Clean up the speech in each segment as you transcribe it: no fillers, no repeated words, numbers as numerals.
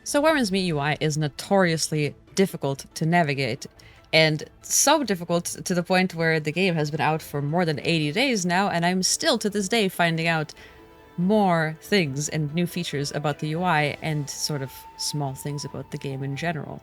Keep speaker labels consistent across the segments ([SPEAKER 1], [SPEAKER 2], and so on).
[SPEAKER 1] So Women's Meat UI is notoriously difficult to navigate, and so difficult to the point where the game has been out for more than 80 days now, and I'm still to this day finding out more things and new features about the UI and sort of small things about the game in general.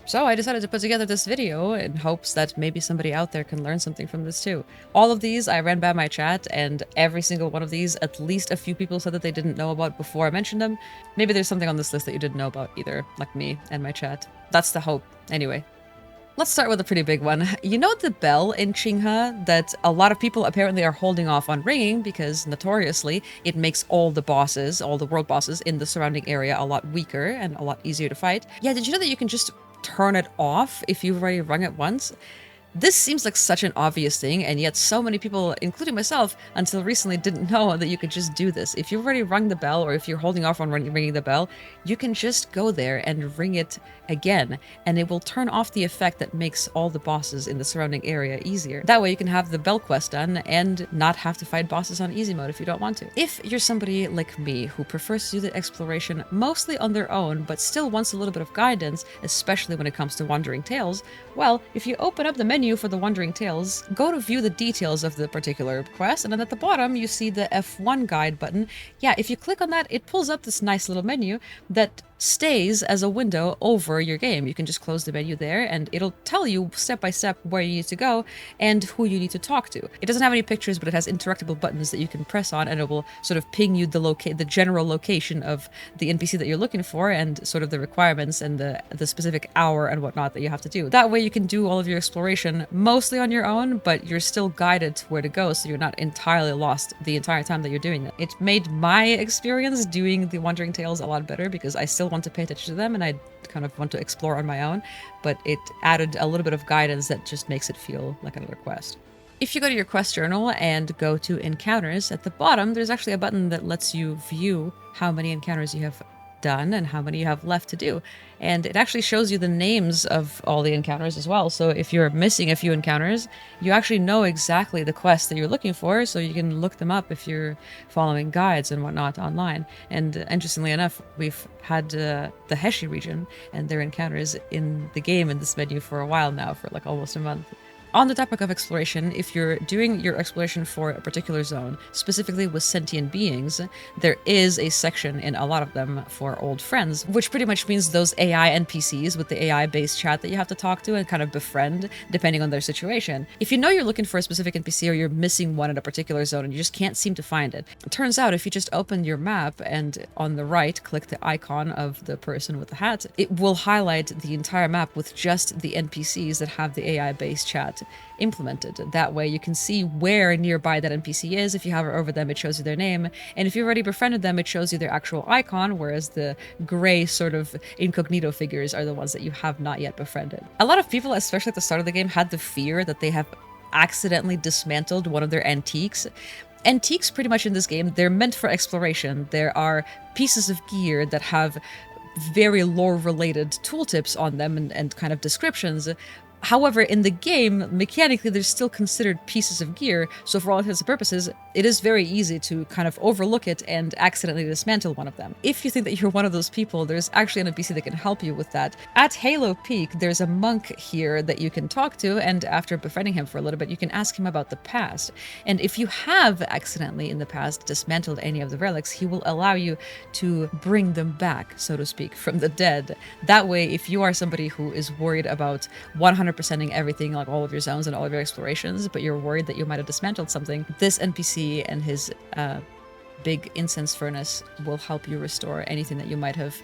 [SPEAKER 1] So I decided to put together this video in hopes that maybe somebody out there can learn something from this too. All of these I ran by my chat, and every single one of these, at least a few people said that they didn't know about before I mentioned them. Maybe there's something on this list that you didn't know about either, like me and my chat. That's the hope. Anyway, let's start with a pretty big one. You know the bell in Qinghe that a lot of people apparently are holding off on ringing because notoriously it makes all the bosses, all the world bosses in the surrounding area a lot weaker and a lot easier to fight? Yeah, did you know that you can just turn it off if you've already rung it once? This seems like such an obvious thing, and yet so many people, including myself, until recently didn't know that you could just do this. If you've already rung the bell, or if you're holding off on ringing the bell, you can just go there and ring it again, and it will turn off the effect that makes all the bosses in the surrounding area easier. That way you can have the bell quest done and not have to fight bosses on easy mode if you don't want to. If you're somebody like me who prefers to do the exploration mostly on their own, but still wants a little bit of guidance, especially when it comes to Wandering Tales, well, if you open up the menu for the Wandering Tales, go to view the details of the particular quest, and then at the bottom you see the F1 guide button. Yeah, if you click on that, it pulls up this nice little menu that stays as a window over your game. You can just close the menu there and it'll tell you step by step where you need to go and who you need to talk to. It doesn't have any pictures, but it has interactable buttons that you can press on, and it will sort of ping you the general location of the NPC that you're looking for and sort of the requirements and the specific hour and whatnot that you have to do. That way you can do all of your exploration mostly on your own, but you're still guided to where to go, so you're not entirely lost the entire time that you're doing it. It made my experience doing the Wandering Tales a lot better because I still want to pay attention to them and I kind of want to explore on my own, but it added a little bit of guidance that just makes it feel like another quest. If you go to your quest journal and go to encounters, at the bottom there's actually a button that lets you view how many encounters you have done and how many you have left to do, and it actually shows you the names of all the encounters as well. So if you're missing a few encounters, you actually know exactly the quest that you're looking for, so you can look them up if you're following guides and whatnot online. And interestingly enough, we've had the Heshi region and their encounters in the game in this menu for a while now, for like almost a month. On the topic of exploration, if you're doing your exploration for a particular zone, specifically with sentient beings, there is a section in a lot of them for old friends, which pretty much means those AI NPCs with the AI-based chat that you have to talk to and kind of befriend, depending on their situation. If you know you're looking for a specific NPC or you're missing one in a particular zone and you just can't seem to find it, it turns out if you just open your map and on the right click the icon of the person with the hat, it will highlight the entire map with just the NPCs that have the AI-based chat implemented. That way you can see where nearby that NPC is. If you hover over them, it shows you their name, and if you already befriended them, it shows you their actual icon, whereas the gray sort of incognito figures are the ones that you have not yet befriended. A lot of people, especially at the start of the game, had the fear that they have accidentally dismantled one of their antiques. Antiques, pretty much in this game, they're meant for exploration. There are pieces of gear that have very lore-related tooltips on them and kind of descriptions. However, in the game, mechanically, they're still considered pieces of gear, so for all intents and purposes, it is very easy to kind of overlook it and accidentally dismantle one of them. If you think that you're one of those people, there's actually an NPC that can help you with that. At Halo Peak, there's a monk here that you can talk to, and after befriending him for a little bit, you can ask him about the past. And if you have accidentally in the past dismantled any of the relics, he will allow you to bring them back, so to speak, from the dead. That way, if you are somebody who is worried about 100%ing everything, like all of your zones and all of your explorations, but you're worried that you might have dismantled something, this NPC and his big incense furnace will help you restore anything that you might have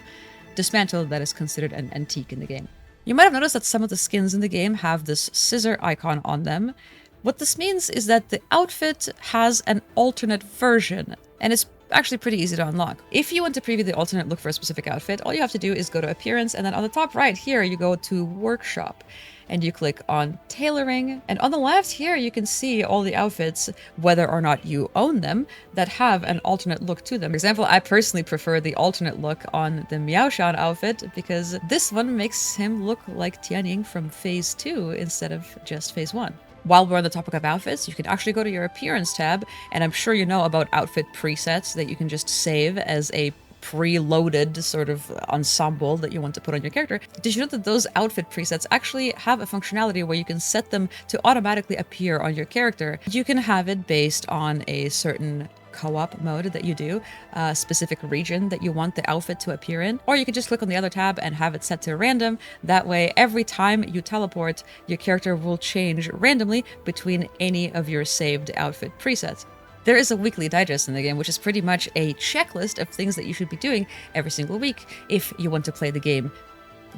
[SPEAKER 1] dismantled that is considered an antique in the game. You might have noticed that some of the skins in the game have this scissor icon on them. What this means is that the outfit has an alternate version, and it's actually pretty easy to unlock. If you want to preview the alternate look for a specific outfit, all you have to do is go to Appearance, and then on the top right here, you go to Workshop, and you click on Tailoring, and on the left here, you can see all the outfits, whether or not you own them, that have an alternate look to them. For example, I personally prefer the alternate look on the Miaoshan outfit, because this one makes him look like Tianying from Phase 2 instead of just Phase 1. While we're on the topic of outfits, you can actually go to your Appearance tab, and I'm sure you know about outfit presets that you can just save as a preloaded sort of ensemble that you want to put on your character. Did you know that those outfit presets actually have a functionality where you can set them to automatically appear on your character? You can have it based on a certain co-op mode that you do, a specific region that you want the outfit to appear in, or you can just click on the other tab and have it set to random. That way, every time you teleport, your character will change randomly between any of your saved outfit presets. There is a weekly digest in the game, which is pretty much a checklist of things that you should be doing every single week if you want to play the game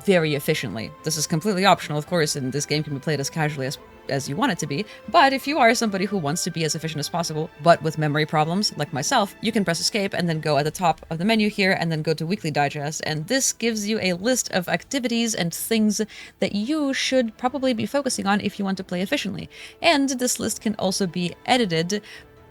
[SPEAKER 1] very efficiently. This is completely optional, of course, and this game can be played as casually as you want it to be, but if you are somebody who wants to be as efficient as possible, but with memory problems, like myself, you can press escape and then go at the top of the menu here and then go to weekly digest, and this gives you a list of activities and things that you should probably be focusing on if you want to play efficiently. And this list can also be edited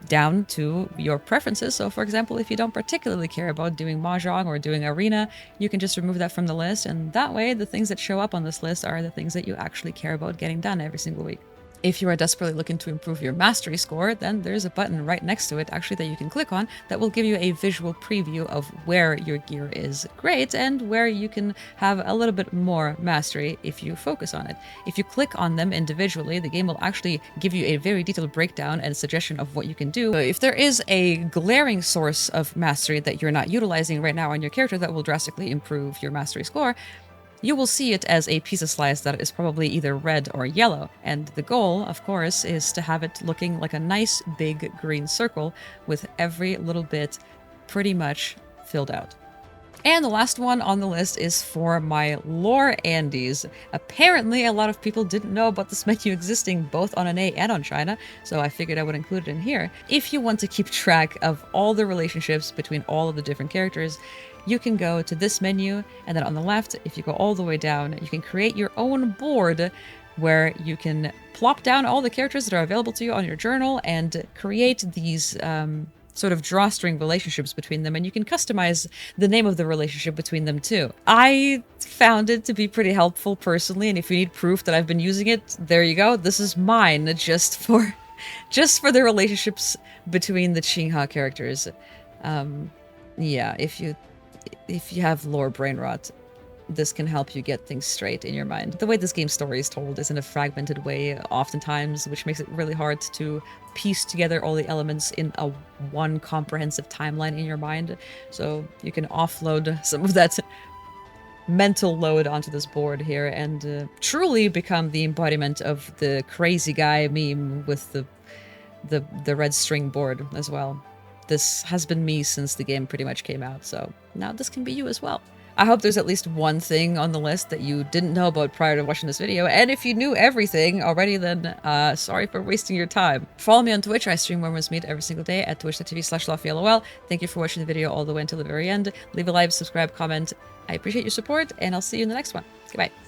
[SPEAKER 1] down to your preferences. So for example, if you don't particularly care about doing Mahjong or doing Arena, you can just remove that from the list, and that way the things that show up on this list are the things that you actually care about getting done every single week. If you are desperately looking to improve your mastery score, then there's a button right next to it, actually, that you can click on that will give you a visual preview of where your gear is great and where you can have a little bit more mastery if you focus on it. If you click on them individually, the game will actually give you a very detailed breakdown and suggestion of what you can do. So if there is a glaring source of mastery that you're not utilizing right now on your character that will drastically improve your mastery score, you will see it as a pizza slice that is probably either red or yellow, and the goal, of course, is to have it looking like a nice big green circle with every little bit pretty much filled out. And the last one on the list is for my lore Andes. Apparently, a lot of people didn't know about this menu existing both on NA and on China, so I figured I would include it in here. If you want to keep track of all the relationships between all of the different characters, you can go to this menu, and then on the left, if you go all the way down, you can create your own board where you can plop down all the characters that are available to you on your journal and create these sort of drawstring relationships between them, and you can customize the name of the relationship between them too. I found it to be pretty helpful personally, and if you need proof that I've been using it, there you go. This is mine just for the relationships between the Qingha characters. Yeah, if you have lore brain rot, this can help you get things straight in your mind. The way this game's story is told is in a fragmented way oftentimes, which makes it really hard to piece together all the elements in a one comprehensive timeline in your mind. So you can offload some of that mental load onto this board here and truly become the embodiment of the crazy guy meme with the red string board as well. This has been me since the game pretty much came out, so now this can be you as well. I hope there's at least one thing on the list that you didn't know about prior to watching this video, and if you knew everything already, then sorry for wasting your time. Follow me on Twitch. I stream Wormers Meet every single day at twitch.tv/LaufieLOL. Thank you for watching the video all the way until the very end. Leave a like, subscribe, comment. I appreciate your support, and I'll see you in the next one. Goodbye.